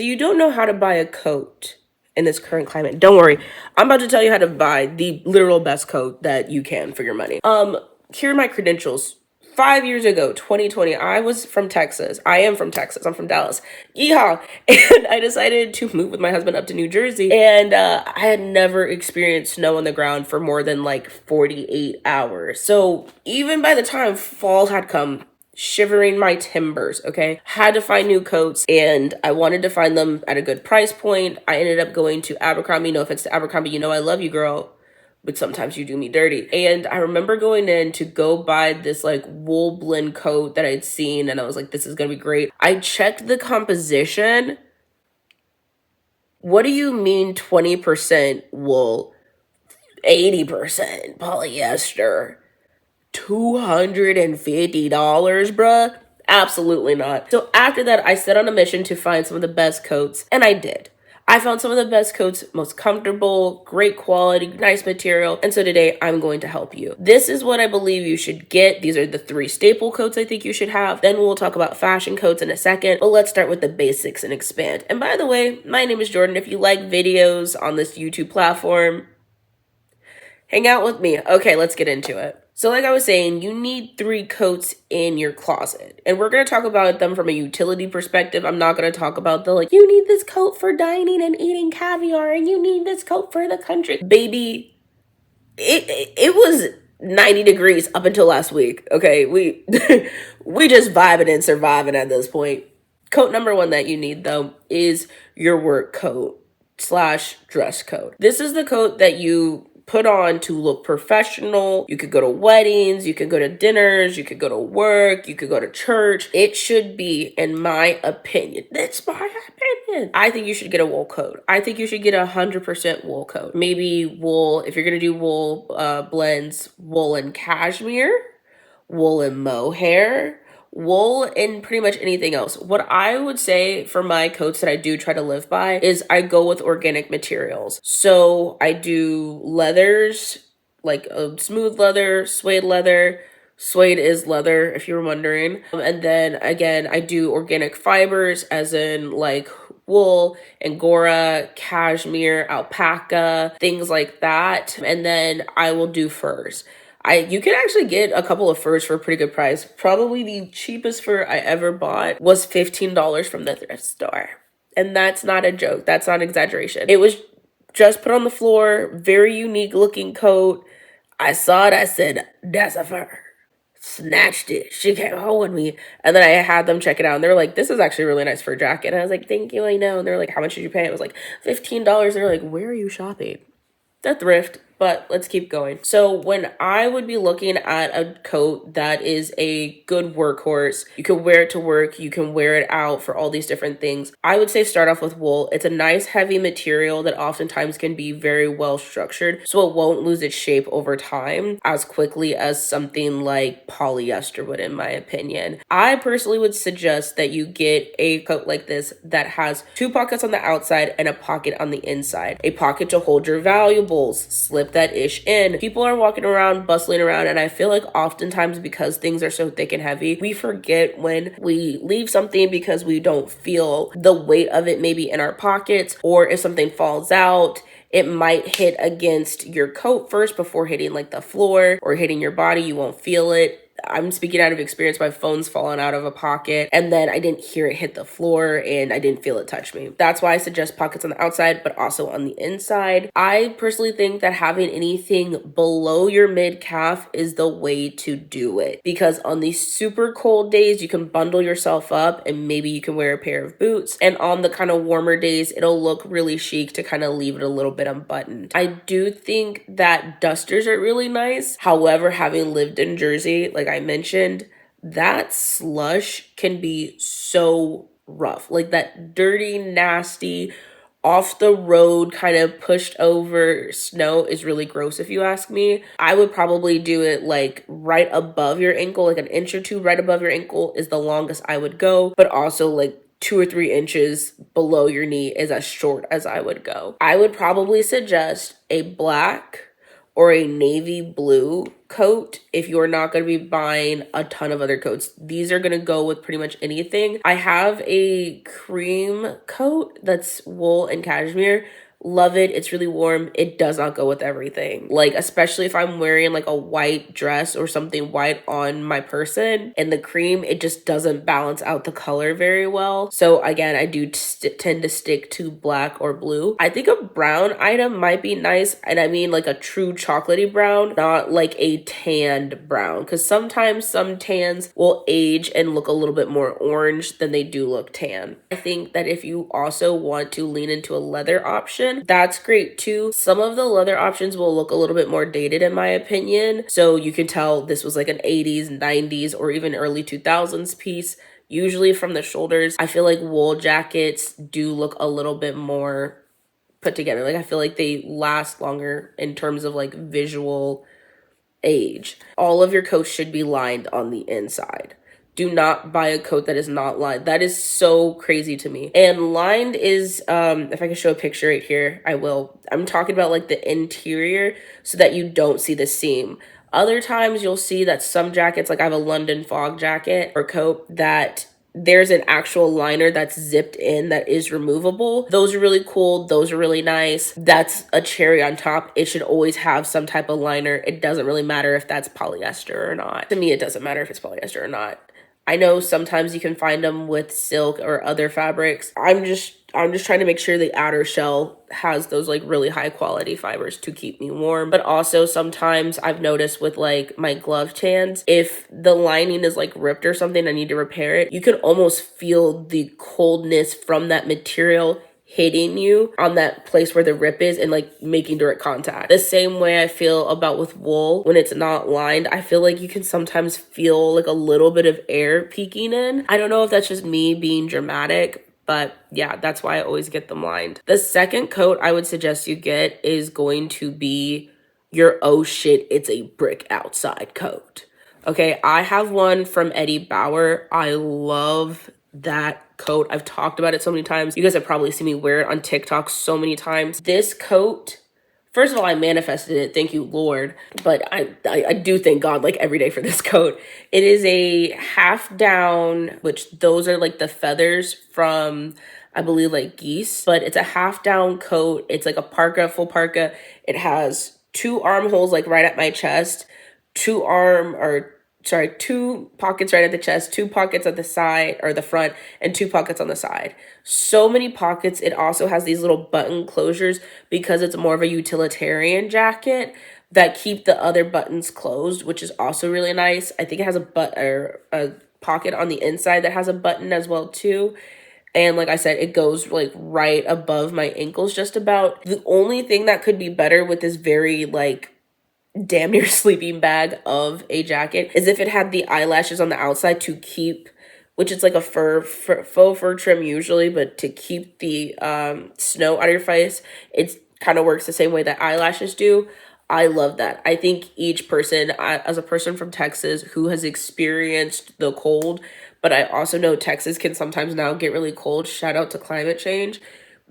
You don't know how to buy a coat in this current climate. Don't worry. I'm about to tell you how to buy the literal best coat that you can for your money. Here are my credentials. 5 years ago, 2020, I was from Texas. I am from Texas. I'm from Dallas. Yeehaw. And I decided to move with my husband up to New Jersey. And I had never experienced snow on the ground for more than like 48 hours. So even by the time fall had come, shivering my timbers, okay? Had to find new coats, and I wanted to find them at a good price point. I ended up going to Abercrombie. No offense to Abercrombie, you know I love you, girl, but sometimes you do me dirty. And I remember going in to go buy this like wool blend coat that I'd seen, and I was like, this is gonna be great. I checked the composition. What do you mean 20% wool, 80% polyester? $250, bruh? Absolutely not. So after that, I set on a mission to find some of the best coats, and I did. I found some of the best coats, most comfortable, great quality, nice material, and so today I'm going to help you. This is what I believe you should get. These are the 3 staple coats I think you should have. Then we'll talk about fashion coats in a second, but let's start with the basics and expand. And by the way, my name is Jordan. If you like videos on this YouTube platform, hang out with me. Okay, let's get into it. So like I was saying, you need 3 coats in your closet. And we're going to talk about them from a utility perspective. I'm not going to talk about the like, you need this coat for dining and eating caviar, and you need this coat for the country. Baby, it was 90 degrees up until last week. Okay, we we just vibing and surviving at this point. Coat number 1 that you need though is your work coat / dress coat. This is the coat that you put on to look professional. You could go to weddings, you could go to dinners, you could go to work, you could go to church. It should be, in my opinion, that's my opinion, I think you should get a wool coat. I think you should get 100% wool coat. Maybe wool, if you're gonna do wool blends, wool and cashmere, wool and mohair, wool, and pretty much anything else. What I would say for my coats that I do try to live by is I go with organic materials. So I do leathers, like a smooth leather, suede leather. Suede is leather, if you were wondering. And then again, I do organic fibers, as in like wool, angora, cashmere, alpaca, things like that. And then I will do furs. You can actually get a couple of furs for a pretty good price. Probably the cheapest fur I ever bought was $15 from the thrift store. And that's not a joke. That's not an exaggeration. It was just put on the floor, very unique looking coat. I saw it, I said, that's a fur. Snatched it. She came home with me. And then I had them check it out. And they were like, this is actually a really nice fur jacket. And I was like, thank you, I know. And they were like, how much did you pay? It was like $15. They were like, where are you shopping? The thrift. But let's keep going. So when I would be looking at a coat that is a good workhorse, you can wear it to work, you can wear it out for all these different things, I would say start off with wool. It's a nice heavy material that oftentimes can be very well structured, so it won't lose its shape over time as quickly as something like polyester would, in my opinion. I personally would suggest that you get a coat like this that has 2 pockets on the outside and a pocket on the inside. A pocket to hold your valuables, slip that ish in. People are walking around, bustling around, and I feel like oftentimes because things are so thick and heavy, we forget when we leave something because we don't feel the weight of it maybe in our pockets, or if something falls out, it might hit against your coat first before hitting like the floor or hitting your body. You won't feel it. I'm speaking out of experience. My phone's fallen out of a pocket and then I didn't hear it hit the floor and I didn't feel it touch me. That's why I suggest pockets on the outside, but also on the inside. I personally think that having anything below your mid calf is the way to do it, because on these super cold days, you can bundle yourself up and maybe you can wear a pair of boots. And on the kind of warmer days, it'll look really chic to kind of leave it a little bit unbuttoned. I do think that dusters are really nice. However, having lived in Jersey, like I mentioned, that slush can be so rough. Like that dirty, nasty, off the road kind of pushed over snow is really gross if you ask me. I would probably do it like right above your ankle, like an inch or 2 right above your ankle is the longest I would go, but also like 2 or 3 inches below your knee is as short as I would go. I would probably suggest a black or a navy blue coat if you're not going to be buying a ton of other coats. These are going to go with pretty much anything. I have a cream coat that's wool and cashmere. Love it. It's really warm. It does not go with everything. Like, especially if I'm wearing like a white dress or something white on my person, and the cream, it just doesn't balance out the color very well. So again, I do tend to stick to black or blue. I think a brown item might be nice. And I mean like a true chocolatey brown, not like a tanned brown. Because sometimes some tans will age and look a little bit more orange than they do look tan. I think that if you also want to lean into a leather option, that's great too. Some of the leather options will look a little bit more dated in my opinion. So you can tell this was like an 80s, 90s, or even early 2000s piece. Usually from the shoulders, I feel like wool jackets do look a little bit more put together. Like I feel like they last longer in terms of like visual age. All of your coats should be lined on the inside. Do not buy a coat that is not lined. That is so crazy to me. And lined is, if I can show a picture right here, I will. I'm talking about like the interior so that you don't see the seam. Other times you'll see that some jackets, like I have a London fog jacket or coat, that there's an actual liner that's zipped in that is removable. Those are really cool. Those are really nice. That's a cherry on top. It should always have some type of liner. It doesn't really matter if that's polyester or not. To me, it doesn't matter if it's polyester or not. I know sometimes you can find them with silk or other fabrics. I'm just trying to make sure the outer shell has those like really high quality fibers to keep me warm. But also sometimes I've noticed with like my glove tans, if the lining is like ripped or something, I need to repair it. You can almost feel the coldness from that material hitting you on that place where the rip is and like making direct contact. The same way I feel about with wool when it's not lined. I feel like you can sometimes feel like a little bit of air peeking in. I don't know if that's just me being dramatic, but yeah, that's why I always get them lined. The second coat I would suggest you get is going to be your oh shit, it's a brick outside coat. Okay, I have one from Eddie Bauer. I love that coat. I've talked about it so many times. You guys have probably seen me wear it on TikTok so many times. This coat, first of all, I manifested it. Thank you, Lord. But I do thank God like every day for this coat. It is a half down, which those are like the feathers from, I believe, like geese. But it's a half down coat. It's like a parka, full parka. It has two armholes like right at my chest, two pockets right at the chest, two pockets at the side or the front, and two pockets on the side. So many pockets. It also has these little button closures because it's more of a utilitarian jacket that keep the other buttons closed, which is also really nice. I think it has a pocket on the inside that has a button as well too. And like I said, it goes like right above my ankles just about. The only thing that could be better with this very like damn near sleeping bag of a jacket is if it had the eyelashes on the outside to keep, which is like a faux fur trim usually, but to keep the snow out of your face, it kind of works the same way that eyelashes do. I love that. I think each person, as a person from Texas who has experienced the cold, but I also know Texas can sometimes now get really cold, shout out to climate change,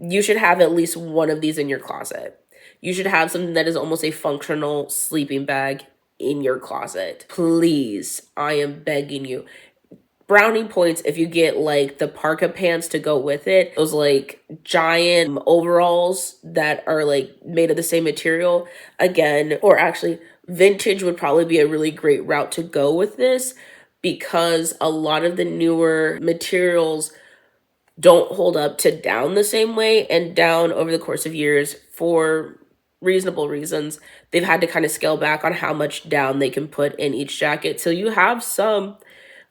you should have at least one of these in your closet. You should have something that is almost a functional sleeping bag in your closet. Please, I am begging you. Brownie points if you get like the parka pants to go with it. Those like giant overalls that are like made of the same material. Again, or actually vintage would probably be a really great route to go with this because a lot of the newer materials don't hold up to down the same way, and down over the course of years for reasonable reasons, they've had to kind of scale back on how much down they can put in each jacket. So you have some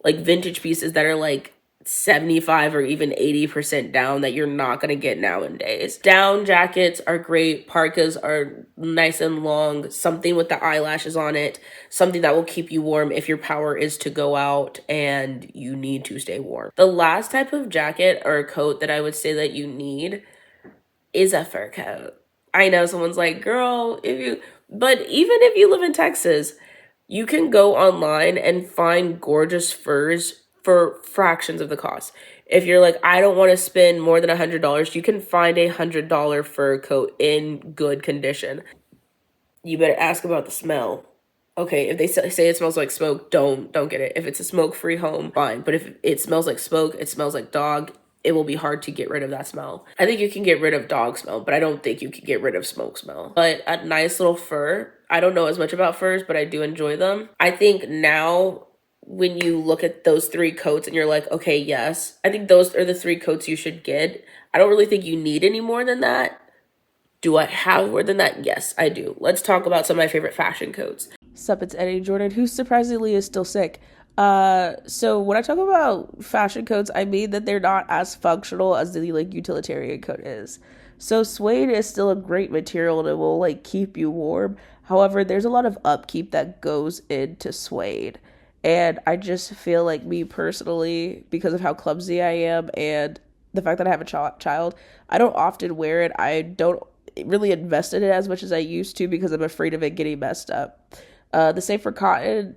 like vintage pieces that are like 75 or even 80% down that you're not going to get nowadays. Down jackets are great. Parkas are nice and long. Something with the eyelashes on it. Something that will keep you warm if your power is to go out and you need to stay warm. The last type of jacket or coat that I would say that you need is a fur coat. I know someone's like, girl, but even if you live in Texas, you can go online and find gorgeous furs for fractions of the cost. If you're like, I don't want to spend more than $100, you can find $100 fur coat in good condition. You better ask about the smell. Okay, if they say it smells like smoke, don't get it. If it's a smoke-free home, fine. But if it smells like smoke, it smells like dog, it will be hard to get rid of that smell. I think you can get rid of dog smell, but I don't think you can get rid of smoke smell. But a nice little fur. I don't know as much about furs, but I do enjoy them. I think now when you look at those three coats and you're like, okay, yes, I think those are the three coats you should get. I don't really think you need any more than that. Do I have more than that? Yes, I do. Let's talk about some of my favorite fashion coats. Sup, it's Eddie Jordan, who surprisingly is still sick. So when I talk about fashion coats, I mean that they're not as functional as the like utilitarian coat is. So suede is still a great material and it will like keep you warm. However, there's a lot of upkeep that goes into suede. And I just feel like me personally, because of how clumsy I am and the fact that I have a child, I don't often wear it. I don't really invest in it as much as I used to because I'm afraid of it getting messed up. The same for cotton.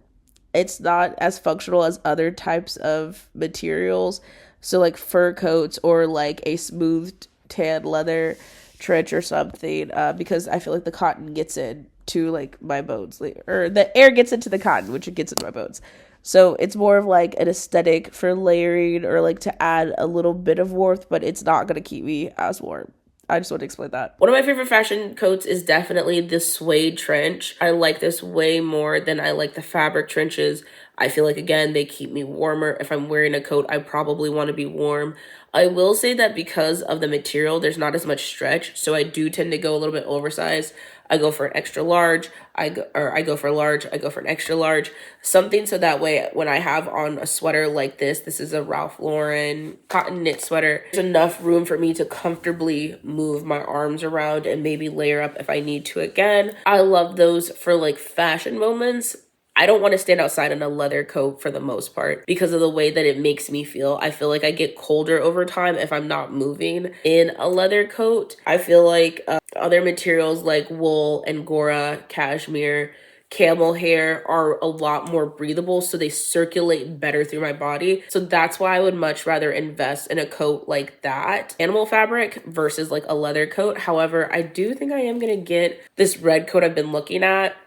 It's not as functional as other types of materials. So like fur coats or like a smooth tan leather trench or something, because I feel like the cotton gets into like my bones, or the air gets into the cotton, which it gets into my bones. So it's more of like an aesthetic for layering or like to add a little bit of warmth, but it's not going to keep me as warm. I just want to explain that. One of my favorite fashion coats is definitely the suede trench. I like this way more than I like the fabric trenches. I feel like, again, they keep me warmer. If I'm wearing a coat, I probably want to be warm. I will say that because of the material, there's not as much stretch, so I do tend to go a little bit oversized. I go for an extra large, I go for a large, I go for an extra large, something so that way when I have on a sweater like this is a Ralph Lauren cotton knit sweater, there's enough room for me to comfortably move my arms around and maybe layer up if I need to again. I love those for like fashion moments. I don't want to stand outside in a leather coat for the most part because of the way that it makes me feel. I feel like I get colder over time if I'm not moving in a leather coat. I feel like other materials like wool, angora, cashmere, camel hair are a lot more breathable, so they circulate better through my body. So that's why I would much rather invest in a coat like that, animal fabric, versus like a leather coat. However, I do think I am going to get this red coat I've been looking at.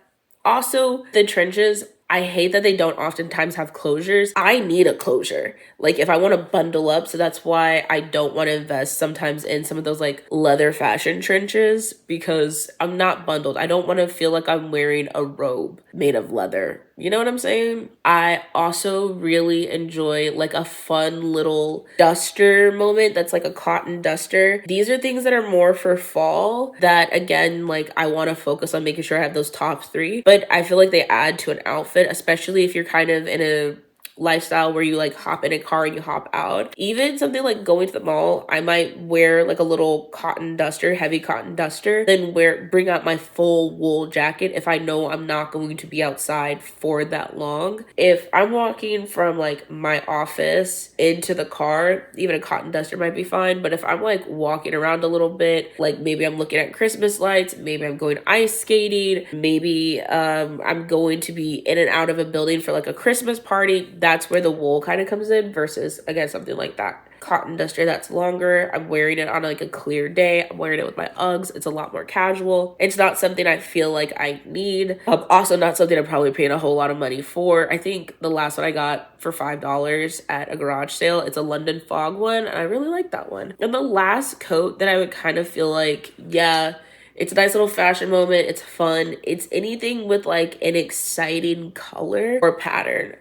Also, the trenches, I hate that they don't oftentimes have closures. I need a closure. Like if I want to bundle up, so that's why I don't want to invest sometimes in some of those like leather fashion trenches, because I'm not bundled. I don't want to feel like I'm wearing a robe made of leather. You know what I'm saying? I also really enjoy like a fun little duster moment that's like a cotton duster. These are things that are more for fall that, again, like I want to focus on making sure I have those top three, but I feel like they add to an outfit, especially if you're kind of in a lifestyle where you like hop in a car and you hop out. Even something like going to the mall, I might wear like a little cotton duster, heavy cotton duster, then bring out my full wool jacket if I know I'm not going to be outside for that long. If I'm walking from like my office into the car, even a cotton duster might be fine. But if I'm like walking around a little bit, like maybe I'm looking at Christmas lights, maybe I'm going ice skating, maybe I'm going to be in and out of a building for like a Christmas party, that's where the wool kind of comes in, versus, again, something like that cotton duster that's longer. I'm wearing it on like a clear day. I'm wearing it with my Uggs. It's a lot more casual. It's not something I feel like I need. Also not something I'm probably paying a whole lot of money for. I think the last one I got for $5 at a garage sale, it's a London Fog one, and I really like that one. And the last coat that I would kind of feel like, yeah, it's a nice little fashion moment. It's fun. It's anything with like an exciting color or pattern.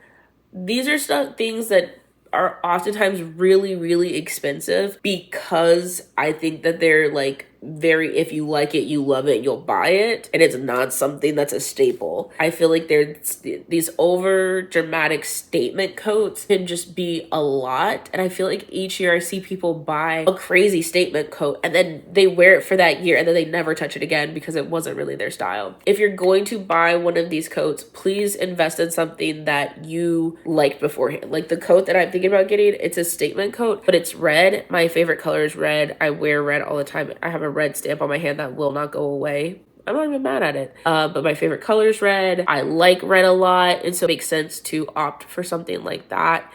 These are things that are oftentimes really, really expensive because I think that they're like very, if you like it, you love it, you'll buy it. And it's not something that's a staple. I feel like there's these over dramatic statement coats can just be a lot. And I feel like each year I see people buy a crazy statement coat and then they wear it for that year and then they never touch it again because it wasn't really their style. If you're going to buy one of these coats, please invest in something that you liked beforehand. Like the coat that I'm thinking about getting, it's a statement coat, but it's red. My favorite color is red. I wear red all the time. I have a red stamp on my hand that will not go away. I'm not even mad at it. But my favorite color is red. I like red a lot, and so it makes sense to opt for something like that.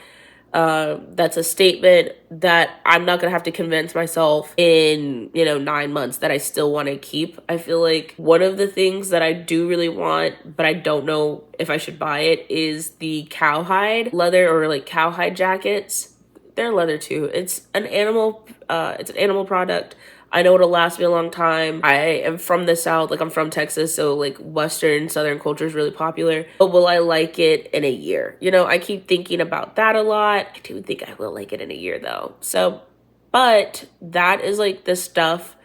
That's a statement that I'm not gonna have to convince myself in, 9 months that I still want to keep. I feel like one of the things that I do really want, but I don't know if I should buy it, is the cowhide leather, or like cowhide jackets. They're leather too. It's an animal product. I know it'll last me a long time. I am from the South, like I'm from Texas, so like Western, Southern culture is really popular. But will I like it in a year? I keep thinking about that a lot. I do think I will like it in a year though. So, but that is like the stuff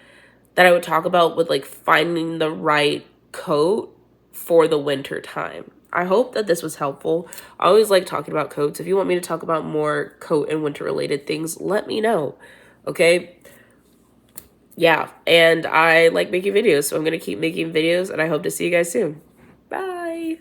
that I would talk about with like finding the right coat for the winter time. I hope that this was helpful. I always like talking about coats. If you want me to talk about more coat and winter related things, let me know. Okay? Yeah, and I like making videos, so I'm going to keep making videos, and I hope to see you guys soon. Bye!